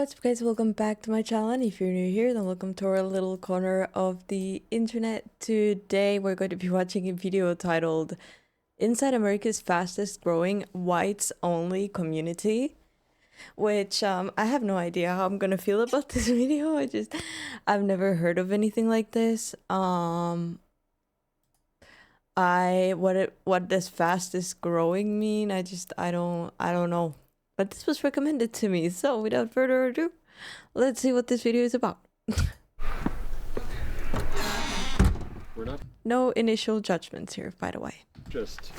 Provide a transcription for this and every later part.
What's up guys, welcome back to my channel, and if you're new here then welcome to our little corner of the internet. Today we're going to be watching a video titled Inside America's Fastest Growing Whites Only Community, which I have no idea how I'm gonna feel about this video. I've never heard of anything like this. What does fastest growing mean? I don't know. But this was recommended to me, so without further ado, let's see what this video is about. We're not No initial judgments here, by the way. just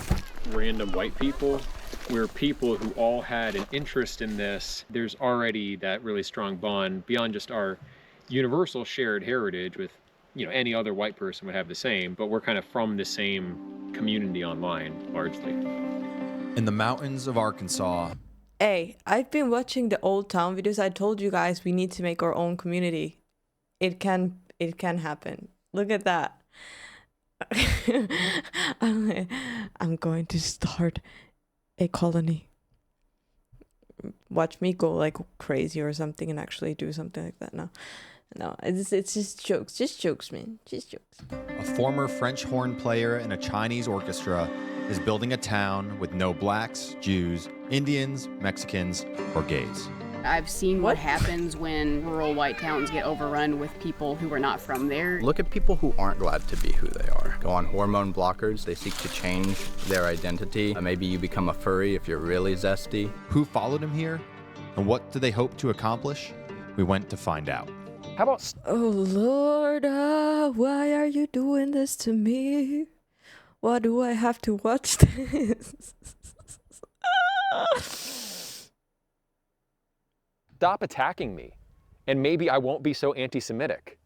random white people. We're people who all had an interest in this. There's already that really strong bond beyond just our universal shared heritage with, any other white person would have the same, but we're kind of from the same community online, largely. In the mountains of Arkansas. Hey, I've been watching the old town videos. I told you guys we need to make our own community. It can happen. Look at that. I'm going to start a colony. Watch me go like crazy or something and actually do something like that. No, it's just jokes, man, just jokes. A former French horn player in a Chinese orchestra is building a town with no blacks, Jews, Indians, Mexicans, or gays. I've seen what happens when rural white towns get overrun with people who are not from there. Look at people who aren't glad to be who they are. Go on hormone blockers, they seek to change their identity. Maybe you become a furry if you're really zesty. Who followed him here? And what do they hope to accomplish? We went to find out. How about Oh Lord, why are you doing this to me? Why do I have to watch this? stop attacking me, and maybe I won't be so anti-Semitic.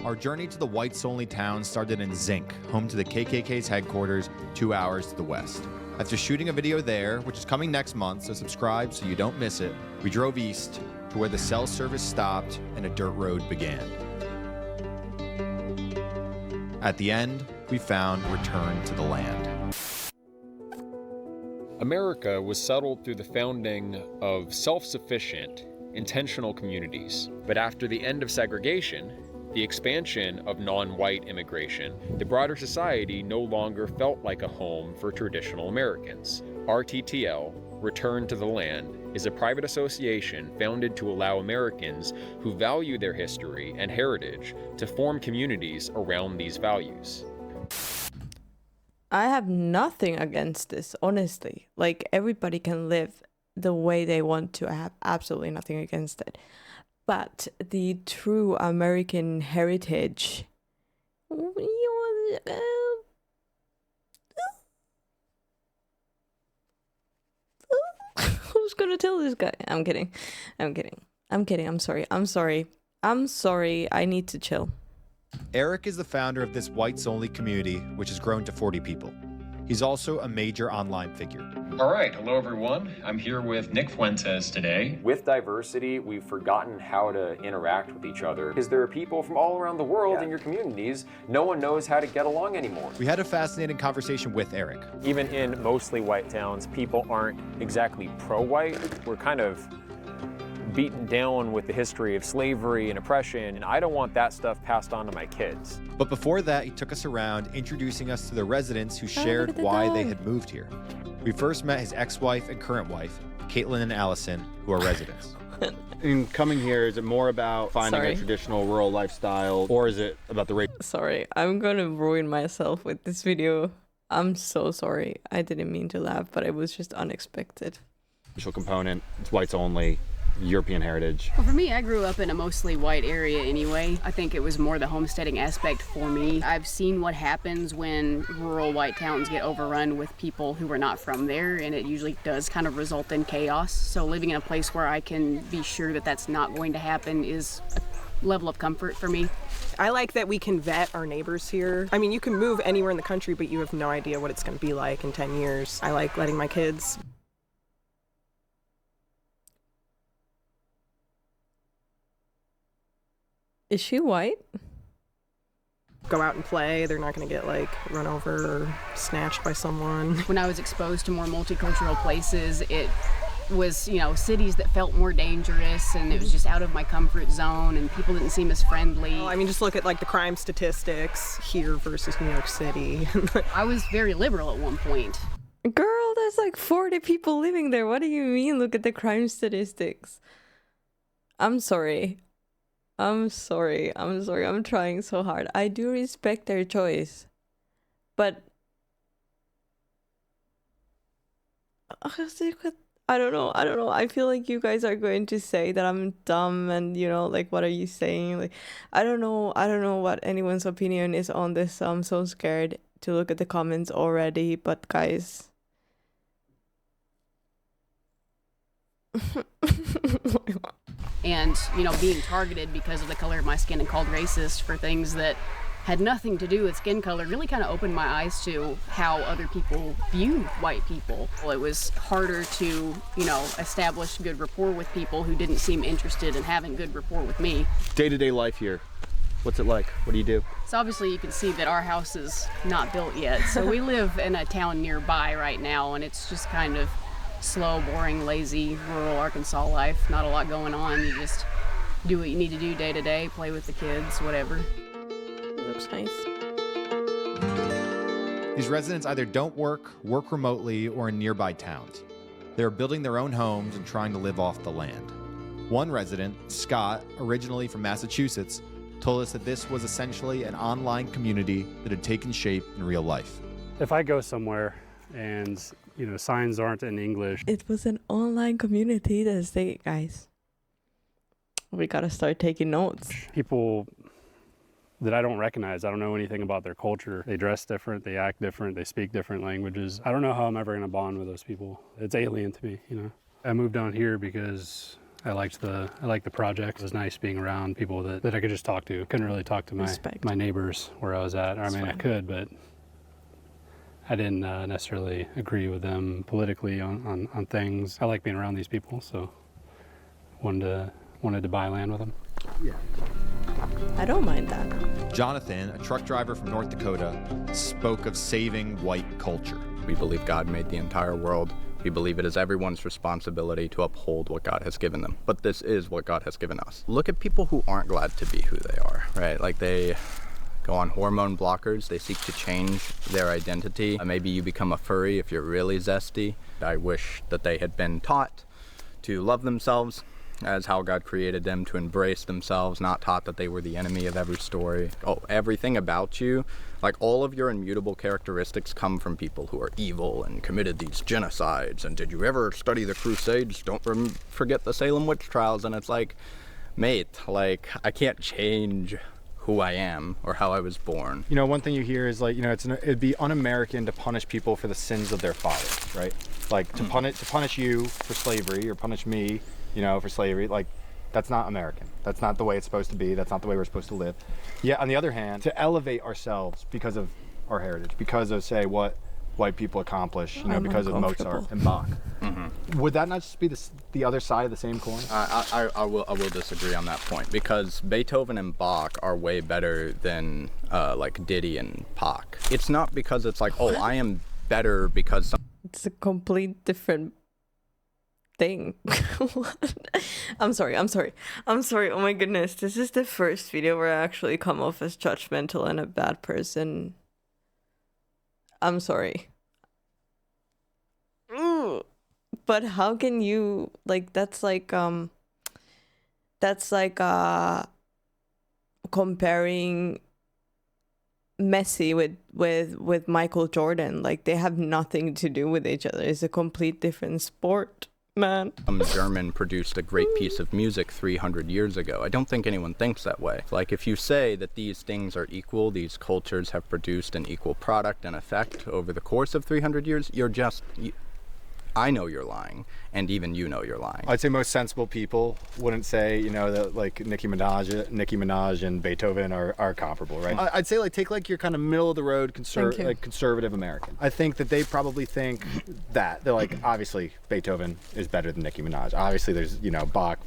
Our journey to the whites-only town started in Zinc, home to the KKK's headquarters, 2 hours to the west. After shooting a video there, which is coming next month, so subscribe so you don't miss it, we drove east to where the cell service stopped and a dirt road began. At the end, we found Return to the Land. America was settled through the founding of self-sufficient, intentional communities. But after the end of segregation, the expansion of non-white immigration, the broader society no longer felt like a home for traditional Americans. RTTL, Return to the Land, is a private association founded to allow Americans who value their history and heritage to form communities around these values. I have nothing against this, honestly. Like, everybody can live the way they want to. I have absolutely nothing against it. But the true American heritage, who's gonna tell this guy? I'm kidding. I'm sorry. I need to chill. Eric is the founder of this whites-only community, which has grown to 40 people. He's also a major online figure. All right, hello everyone. I'm here with Nick Fuentes today. With diversity, we've forgotten how to interact with each other because there are people from all around the world in your communities. No one knows how to get along anymore. We had a fascinating conversation with Eric. Even in mostly white towns, people aren't exactly pro-white. We're kind of beaten down with the history of slavery and oppression, and I don't want that stuff passed on to my kids. But before that, he took us around, introducing us to the residents who shared why they had moved here. We first met his ex-wife and current wife, Caitlin and Allison, who are residents. In coming here, is it more about finding a traditional rural lifestyle, or is it about the Sorry, I'm gonna ruin myself with this video. I'm so sorry. I didn't mean to laugh, but it was just unexpected. racial component? It's whites only. European heritage. Well, for me, I grew up in a mostly white area anyway. I think it was more the homesteading aspect for me. I've seen what happens when rural white towns get overrun with people who are not from there, and it usually does kind of result in chaos. So living in a place where I can be sure that that's not going to happen is a level of comfort for me. I like that we can vet our neighbors here. I mean, you can move anywhere in the country, but you have no idea what it's going to be like in 10 years. I like letting my kids Is she white? go out and play. They're not going to get like run over or snatched by someone. When I was exposed to more multicultural places, it was, you know, cities that felt more dangerous, and it was just out of my comfort zone, and people didn't seem as friendly. Well, I mean, just look at like the crime statistics here versus New York City. I was very liberal at one point. Girl, there's like 40 people living there. What do you mean? Look at the crime statistics. I'm sorry. I'm trying so hard. I do respect their choice. But I don't know. I feel like you guys are going to say that I'm dumb and, you know, like, what are you saying? Like, I don't know what anyone's opinion is on this. So I'm so scared to look at the comments already. But guys, and, you know, being targeted because of the color of my skin and called racist for things that had nothing to do with skin color really kind of opened my eyes to how other people view white people. Well, it was harder to, you know, establish good rapport with people who didn't seem interested in having good rapport with me. Day-to-day life here, what's it like? What do you do? So obviously you can see that our house is not built yet. So we live in a town nearby right now, and it's just kind of slow, boring, lazy, rural Arkansas life. Not a lot going on. You just do what you need to do day to day, play with the kids, whatever. looks nice. These residents either don't work remotely, or in nearby towns. They're building their own homes and trying to live off the land. One resident, Scott, originally from Massachusetts, told us that this was essentially an online community that had taken shape in real life. If I go somewhere and, you know, signs aren't in English. It was an online community. Guys, we gotta start taking notes. People that I don't recognize, I don't know anything about their culture. They dress different, they act different, they speak different languages. I don't know how I'm ever gonna bond with those people. It's alien to me, you know. I moved down here because I liked the project. It was nice being around people that I could just talk to. Couldn't really talk to my neighbors where I was at. I mean, I could, but I didn't necessarily agree with them politically on things. I like being around these people, so wanted to buy land with them. Yeah. I don't mind that. Jonathan, a truck driver from North Dakota, spoke of saving white culture. We believe God made the entire world. We believe it is everyone's responsibility to uphold what God has given them. But this is what God has given us. Look at people who aren't glad to be who they are, right? Like they go on hormone blockers. They seek to change their identity. Maybe you become a furry if you're really zesty. I wish that they had been taught to love themselves as how God created them, to embrace themselves, not taught that they were the enemy of every story. Oh, everything about you, like all of your immutable characteristics come from people who are evil and committed these genocides. And did you ever study the Crusades? Don't forget the Salem witch trials. And it's like, mate, like I can't change who I am or how I was born. You know, one thing you hear is like, you know, it'd be un-American to punish people for the sins of their fathers, right? Like to punish you for slavery or punish me, you know, for slavery, like that's not American. That's not the way it's supposed to be. That's not the way we're supposed to live. Yet on the other hand, to elevate ourselves because of our heritage, because of say what white people accomplish, you know, because of Mozart and Bach. Mm-hmm. Would that not just be the other side of the same coin? I will disagree on that point, because Beethoven and Bach are way better than like Diddy and Pac. It's not because it's like, oh, I am better because it's a complete different thing. I'm sorry. Oh my goodness. This is the first video where I actually come off as judgmental and a bad person. I'm sorry. But how can you, like, that's like comparing Messi with Michael Jordan. Like, they have nothing to do with each other. It's a complete different sport, man. German produced a great piece of music 300 years ago. I don't think anyone thinks that way. Like, if you say that these things are equal, these cultures have produced an equal product and effect over the course of 300 years, I know you're lying, and even you know you're lying. I'd say most sensible people wouldn't say, you know, that like Nicki Minaj and Beethoven are comparable, right? I'd say like take like your kind of middle of the road conservative American. I think that they probably think that they're like, obviously Beethoven is better than Nicki Minaj. Obviously there's, you know, Bach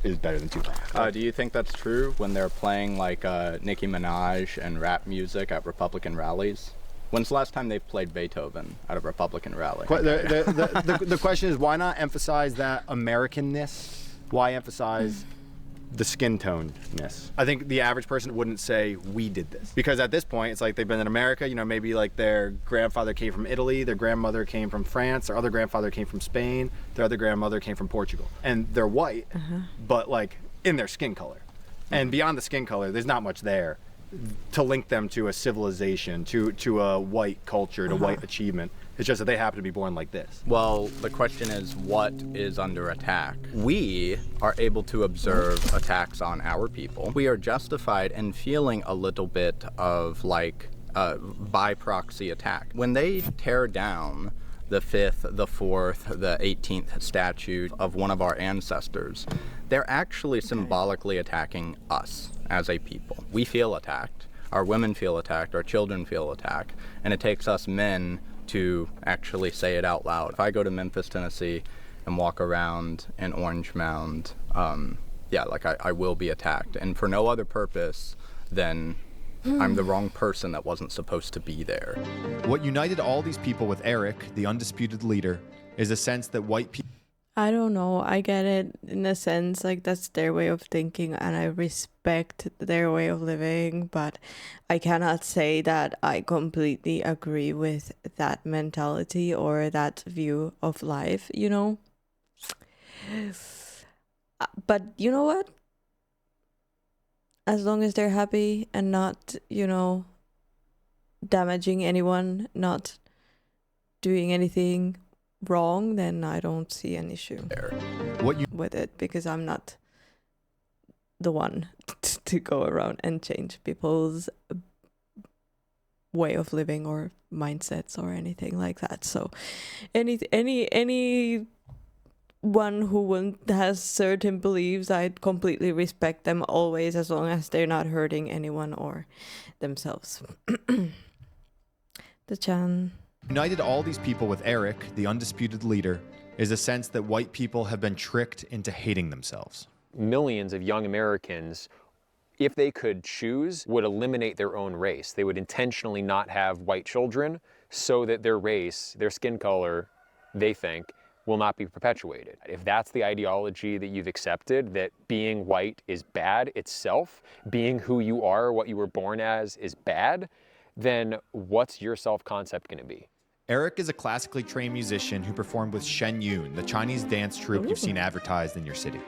is better than Tupac. Do you think that's true when they're playing like Nicki Minaj and rap music at Republican rallies? When's the last time they've played Beethoven at a Republican rally? The question is, why not emphasize that Americanness? Why emphasize the skin tonedness? I think the average person wouldn't say we did this, because at this point it's like they've been in America, you know, maybe like their grandfather came from Italy, their grandmother came from France, their other grandfather came from Spain, their other grandmother came from Portugal, and they're white, but like in their skin color. And beyond the skin color, there's not much there to link them to a civilization, to a white culture, to white achievement. It's just that they happen to be born like this. Well, the question is, what is under attack? We are able to observe attacks on our people. We are justified in feeling a little bit of like by proxy attack. When they tear down the 5th, the 4th, the 18th statue of one of our ancestors, they're actually symbolically attacking us as a people. We feel attacked, our women feel attacked, our children feel attacked, and it takes us men to actually say it out loud. If I go to Memphis, Tennessee, and walk around in Orange Mound, I will be attacked, and for no other purpose than I'm the wrong person that wasn't supposed to be there. What united all these people with Eric, the undisputed leader, is a sense that white people... I don't know. I get it in a sense, like that's their way of thinking and I respect their way of living, but I cannot say that I completely agree with that mentality or that view of life, you know? But you know what? As long as they're happy and not, you know, damaging anyone, not doing anything wrong, then I don't see an issue with it, because I'm not the one to go around and change people's way of living or mindsets or anything like that. So anyone who has certain beliefs, I completely respect them always, as long as they're not hurting anyone or themselves. The Chan. United all these people with Eric, the undisputed leader, is a sense that white people have been tricked into hating themselves. Millions of young Americans, if they could choose, would eliminate their own race. They would intentionally not have white children so that their race, their skin color, they think, will not be perpetuated. If that's the ideology that you've accepted, that being white is bad itself, being who you are, what you were born as, is bad, then what's your self-concept going to be? Eric is a classically trained musician who performed with Shen Yun, the Chinese dance troupe you've seen advertised in your city.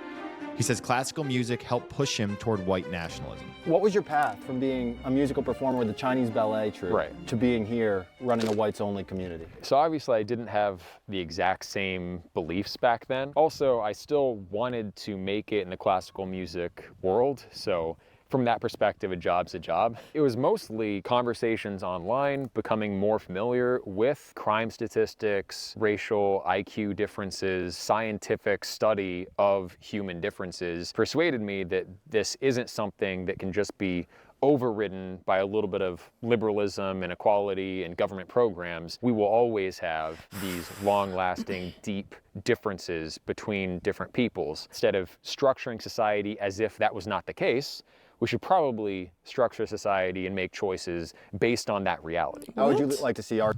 He says classical music helped push him toward white nationalism. What was your path from being a musical performer with the Chinese ballet troupe to being here running a whites-only community? So obviously I didn't have the exact same beliefs back then. Also, I still wanted to make it in the classical music world, so from that perspective, a job's a job. It was mostly conversations online, becoming more familiar with crime statistics, racial IQ differences, scientific study of human differences, persuaded me that this isn't something that can just be overridden by a little bit of liberalism and equality and government programs. We will always have these long-lasting, deep differences between different peoples. Instead of structuring society as if that was not the case, we should probably structure society and make choices based on that reality. How would you like to see our...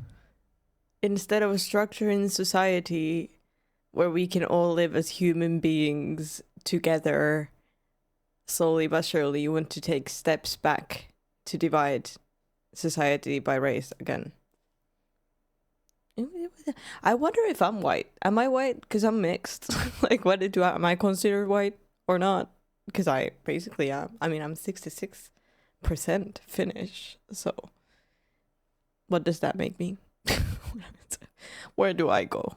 Instead of structuring society where we can all live as human beings together, slowly but surely you want to take steps back to divide society by race again. I wonder if I'm white. Am I white? Because I'm mixed. Like, am I considered white or not? Because I basically am. I mean, I'm 66% Finnish. So what does that make me? Where do I go?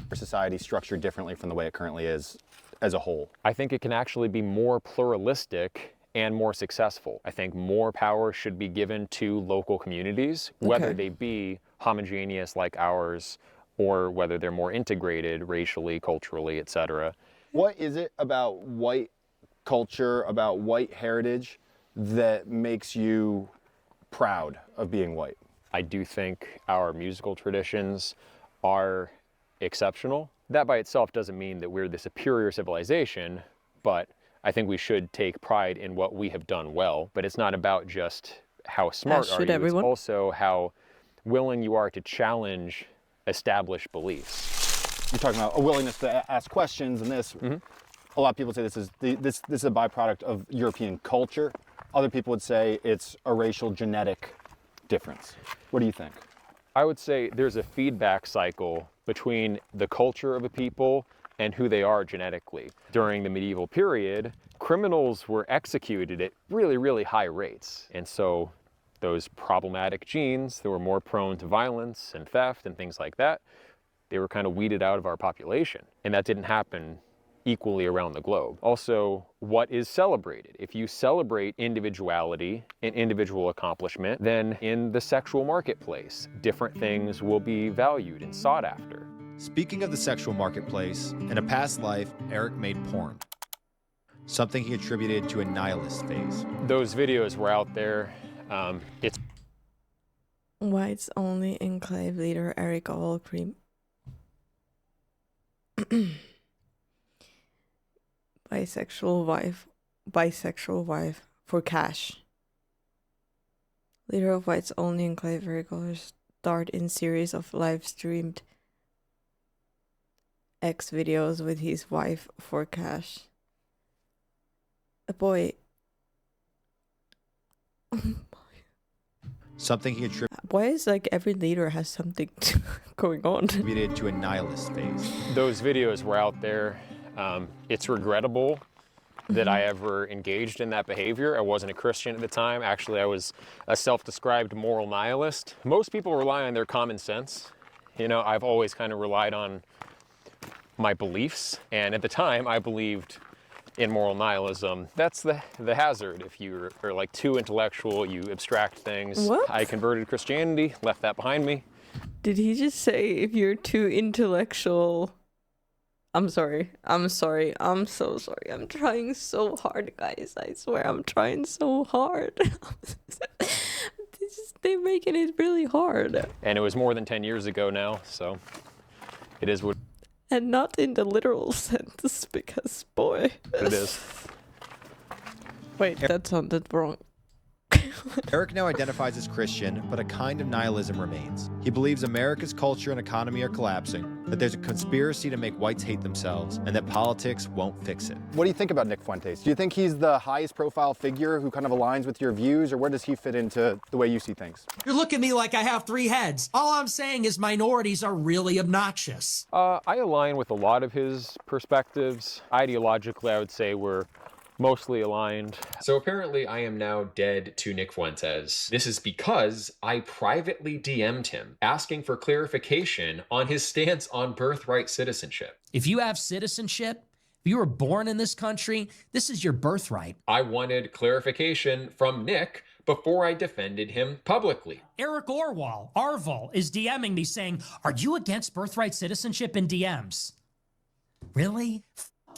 Our society structured differently from the way it currently is as a whole. I think it can actually be more pluralistic and more successful. I think more power should be given to local communities, whether they be homogeneous like ours or whether they're more integrated racially, culturally, etc. What is it about white culture, about white heritage, that makes you proud of being white? I do think our musical traditions are exceptional. That by itself doesn't mean that we're the superior civilization, but I think we should take pride in what we have done well. But it's not about just how smart are you, it's also how willing you are to challenge established beliefs. You're talking about a willingness to ask questions and this. Mm-hmm. A lot of people say this is a byproduct of European culture. Other people would say it's a racial genetic difference. What do you think? I would say there's a feedback cycle between the culture of a people and who they are genetically. During the medieval period, criminals were executed at really, really high rates. And so those problematic genes that were more prone to violence and theft and things like that, they were kind of weeded out of our population. And that didn't happen equally around the globe. Also, what is celebrated? If you celebrate individuality and individual accomplishment, then in the sexual marketplace, different things will be valued and sought after. Speaking of the sexual marketplace, in a past life, Eric made porn. Something he attributed to a nihilist phase. Those videos were out there. It's Whites only enclave leader Eric Allcream. Bisexual wife for cash. Leader of Whites only enclave regulars starred in series of live streamed X videos with his wife for cash. A boy. Something he Why is like every leader has something going on? attributed to a nihilist phase. Those videos were out there. It's regrettable that I ever engaged in that behavior. I wasn't a Christian at the time. Actually, I was a self-described moral nihilist. Most people rely on their common sense. You know, I've always kind of relied on my beliefs. And at the time, I believed in moral nihilism. That's the hazard. If you are like too intellectual, you abstract things. What? I converted to Christianity, left that behind me. Did he just say if you're too intellectual? I'm sorry. I'm so sorry. I'm trying so hard, guys. I swear I'm trying so hard. They're making it really hard. And it was more than 10 years ago now, so it is what And not in the literal sense, because boy. it is. Wait, that sounded wrong. Eric now identifies as Christian, but a kind of nihilism remains. He believes America's culture and economy are collapsing, that there's a conspiracy to make whites hate themselves, and that politics won't fix it. What do you think about Nick Fuentes? Do you think he's the highest profile figure who kind of aligns with your views, or where does he fit into the way you see things? You look at me like I have three heads. All I'm saying is minorities are really obnoxious. I align with a lot of his perspectives. Ideologically, I would say we're mostly aligned. So apparently I am now dead to Nick Fuentes. This is because I privately DM'd him, asking for clarification on his stance on birthright citizenship. If you have citizenship, if you were born in this country, this is your birthright. I wanted clarification from Nick before I defended him publicly. Eric Arval is DMing me saying, "Are you against birthright citizenship?" in DMs. Really?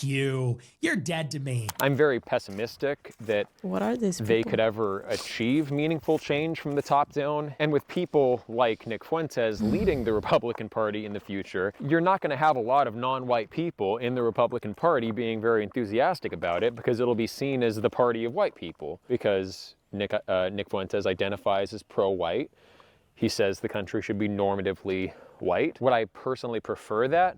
You. You're dead to me. I'm very pessimistic that What are these they people? could ever achieve meaningful change from the top down. And with people like Nick Fuentes leading the Republican Party in the future, you're not going to have a lot of non-white people in the Republican Party being very enthusiastic about it, because it'll be seen as the party of white people, because Nick Fuentes identifies as pro-white. He says the country should be normatively white. Would I personally prefer that?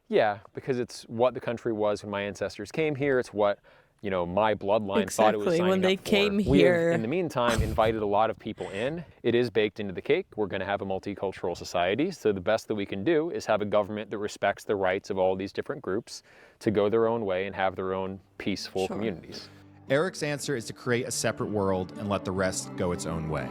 Yeah, because it's what the country was when my ancestors came here. It's what, you know, my bloodline thought it was Exactly, signing when they up for. came We have, here. in the meantime, invited a lot of people in. It is baked into the cake. We're going to have a multicultural society. So the best that we can do is have a government that respects the rights of all these different groups to go their own way and have their own peaceful communities. Eric's answer is to create a separate world and let the rest go its own way.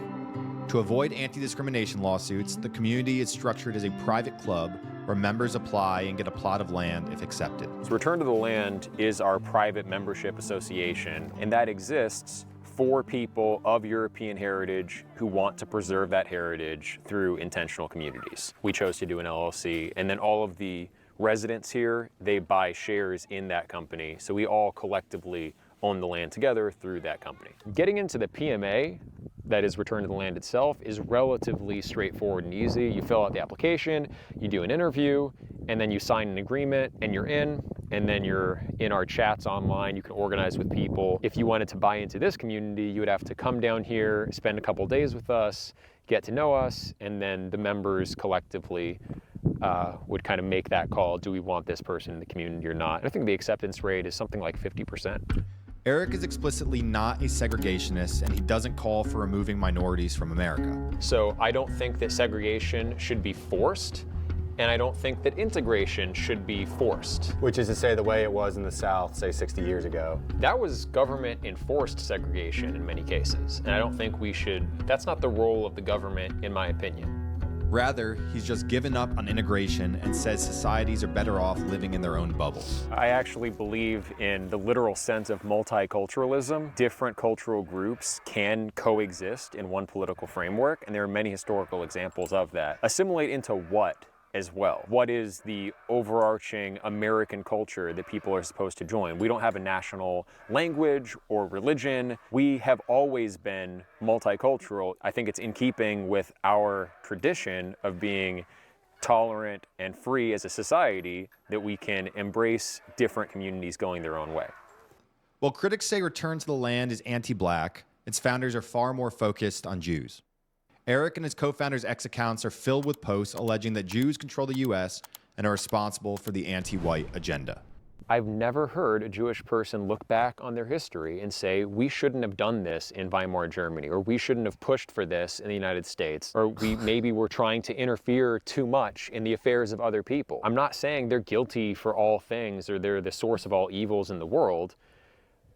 To avoid anti-discrimination lawsuits, the community is structured as a private club where members apply and get a plot of land if accepted. So Return to the Land is our private membership association, and that exists for people of European heritage who want to preserve that heritage through intentional communities. We chose to do an LLC, and then all of the residents here, they buy shares in that company. So we all collectively own the land together through that company. Getting into the PMA, that is Return to the Land itself, is relatively straightforward and easy. You fill out the application, you do an interview, and then you sign an agreement and you're in. and then you're in our chats online. You can organize with people. If you wanted to buy into this community, you would have to come down here, spend a couple days with us, get to know us, and then the members collectively would kind of make that call. Do we want this person in the community or not? And I think the acceptance rate is something like 50%. Eric is explicitly not a segregationist, and he doesn't call for removing minorities from America. So I don't think that segregation should be forced, and I don't think that integration should be forced. Which is to say the way it was in the South, say 60 years ago. That was government enforced segregation in many cases, and I don't think we should, that's not the role of the government, in my opinion. Rather, he's just given up on integration and says societies are better off living in their own bubbles. I actually believe in the literal sense of multiculturalism. Different cultural groups can coexist in one political framework, and there are many historical examples of that. Assimilate into what as well? What is the overarching American culture that people are supposed to join? We don't have a national language or religion. We have always been multicultural. I think it's in keeping with our tradition of being tolerant and free as a society that we can embrace different communities going their own way. While critics say Return to the Land is anti-black, its founders are far more focused on Jews. Eric and his co-founders' X accounts are filled with posts alleging that Jews control the U.S. and are responsible for the anti-white agenda. I've never heard a Jewish person look back on their history and say, we shouldn't have done this in Weimar Germany, or we shouldn't have pushed for this in the United States, or we maybe were trying to interfere too much in the affairs of other people. I'm not saying they're guilty for all things or they're the source of all evils in the world,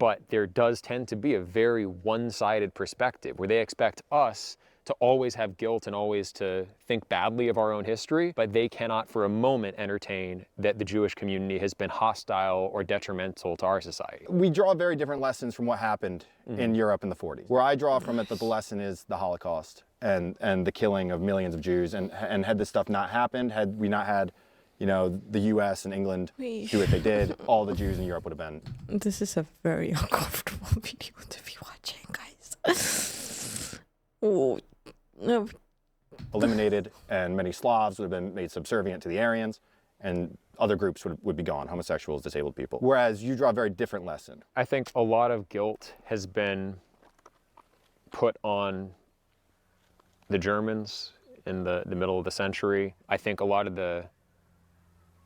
but there does tend to be a very one-sided perspective where they expect us to always have guilt and always to think badly of our own history, but they cannot for a moment entertain that the Jewish community has been hostile or detrimental to our society. We draw very different lessons from what happened in Europe in the 40s. Where I draw from it that the lesson is the Holocaust and the killing of millions of Jews, and had this stuff not happened, had we not had, you know, the US and England do what they did, all the Jews in Europe would have been. This is a very uncomfortable video to be watching, guys. Oh, no. Eliminated, and many Slavs would have been made subservient to the Aryans, and other groups would be gone, homosexuals, disabled people. Whereas you draw a very different lesson. I think a lot of guilt has been put on the Germans in the middle of the century. I think a lot of the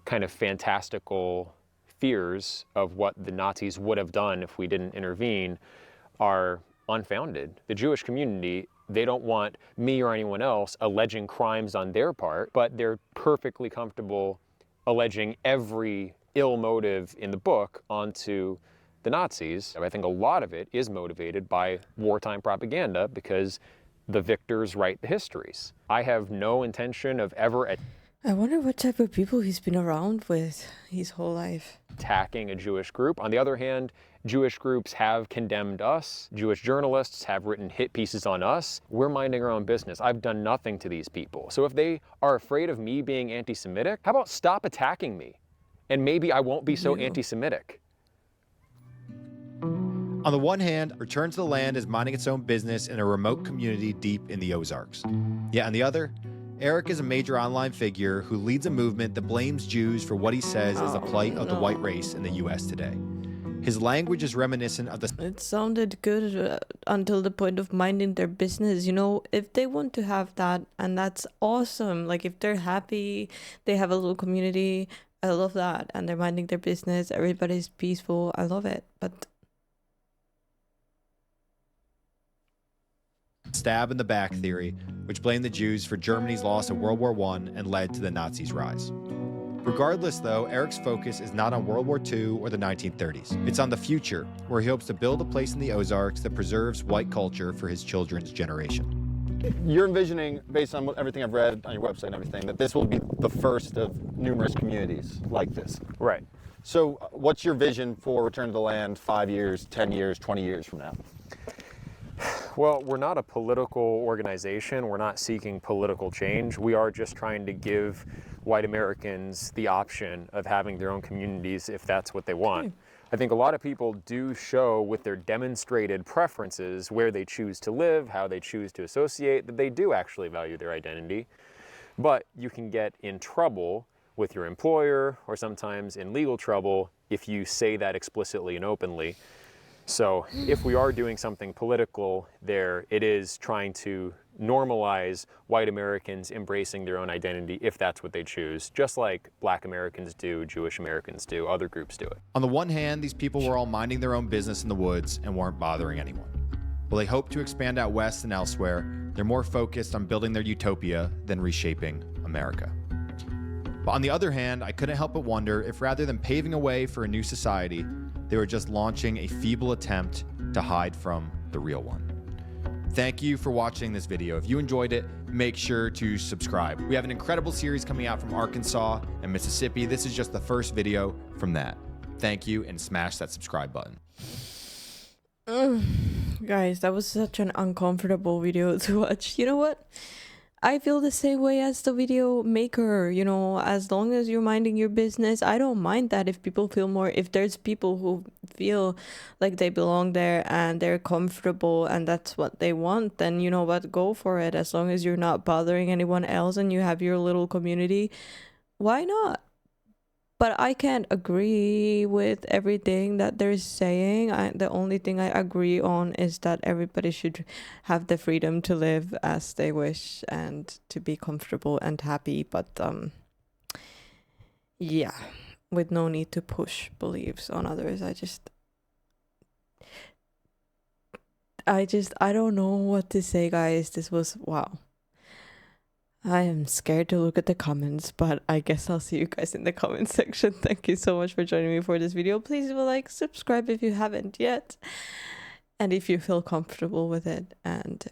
kind of fantastical fears of what the Nazis would have done if we didn't intervene are unfounded. The Jewish community, they don't want me or anyone else alleging crimes on their part, but they're perfectly comfortable alleging every ill motive in the book onto the Nazis. I think a lot of it is motivated by wartime propaganda because the victors write the histories. I have no intention of ever I wonder what type of people he's been around with his whole life. attacking a Jewish group. On the other hand, Jewish groups have condemned us. Jewish journalists have written hit pieces on us. We're minding our own business. I've done nothing to these people. So if they are afraid of me being anti-Semitic, how about stop attacking me? And maybe I won't be so anti-Semitic. On the one hand, Return to the Land is minding its own business in a remote community deep in the Ozarks. Yet on the other, Eric is a major online figure who leads a movement that blames Jews for what he says is the plight of the white race in the U.S. today. His language is reminiscent of the... It sounded good until the point of minding their business. You know, if they want to have that, and that's awesome. Like, if they're happy, they have a little community, I love that. And they're minding their business, everybody's peaceful, I love it. But stab in the back theory, which blamed the Jews for Germany's loss in World War I and led to the Nazis' rise. Regardless, though, Eric's focus is not on World War II or the 1930s. It's on the future, where he hopes to build a place in the Ozarks that preserves white culture for his children's generation. You're envisioning, based on everything I've read on your website and everything, that this will be the first of numerous communities like this. Right. So what's your vision for Return to the Land 5 years, 10 years, 20 years from now? Well, we're not a political organization. We're not seeking political change. We are just trying to give white Americans the option of having their own communities if that's what they want. I think a lot of people do show with their demonstrated preferences where they choose to live, how they choose to associate, that they do actually value their identity. But you can get in trouble with your employer or sometimes in legal trouble if you say that explicitly and openly. So if we are doing something political there, it is trying to normalize white Americans embracing their own identity if that's what they choose, just like Black Americans do, Jewish Americans do, other groups do it. On the one hand, these people were all minding their own business in the woods and weren't bothering anyone. While they hope to expand out west and elsewhere, they're more focused on building their utopia than reshaping America. But on the other hand, I couldn't help but wonder if rather than paving a way for a new society, they were just launching a feeble attempt to hide from the real one. Thank you for watching this video. If you enjoyed it, make sure to subscribe. We have an incredible series coming out from Arkansas and Mississippi. This is just the first video from that. Thank you, and smash that subscribe button. Guys, that was such an uncomfortable video to watch. You know what? I feel the same way as the video maker, you know, as long as you're minding your business, I don't mind that if people feel more, if there's people who feel like they belong there and they're comfortable and that's what they want, then you know what, go for it. As long as you're not bothering anyone else and you have your little community, why not? But I can't agree with everything that they're saying. The only thing I agree on is that everybody should have the freedom to live as they wish and to be comfortable and happy. But yeah, with no need to push beliefs on others. I don't know what to say, guys. This was, wow. I am scared to look at the comments, but I guess I'll see you guys in the comment section. Thank you so much for joining me for this video. Please leave a like, subscribe if you haven't yet, and if you feel comfortable with it, and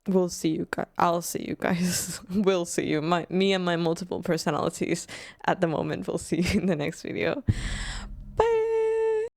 we'll see you guys. I'll see you guys. We'll see you. Me and my multiple personalities at the moment. We'll see you in the next video.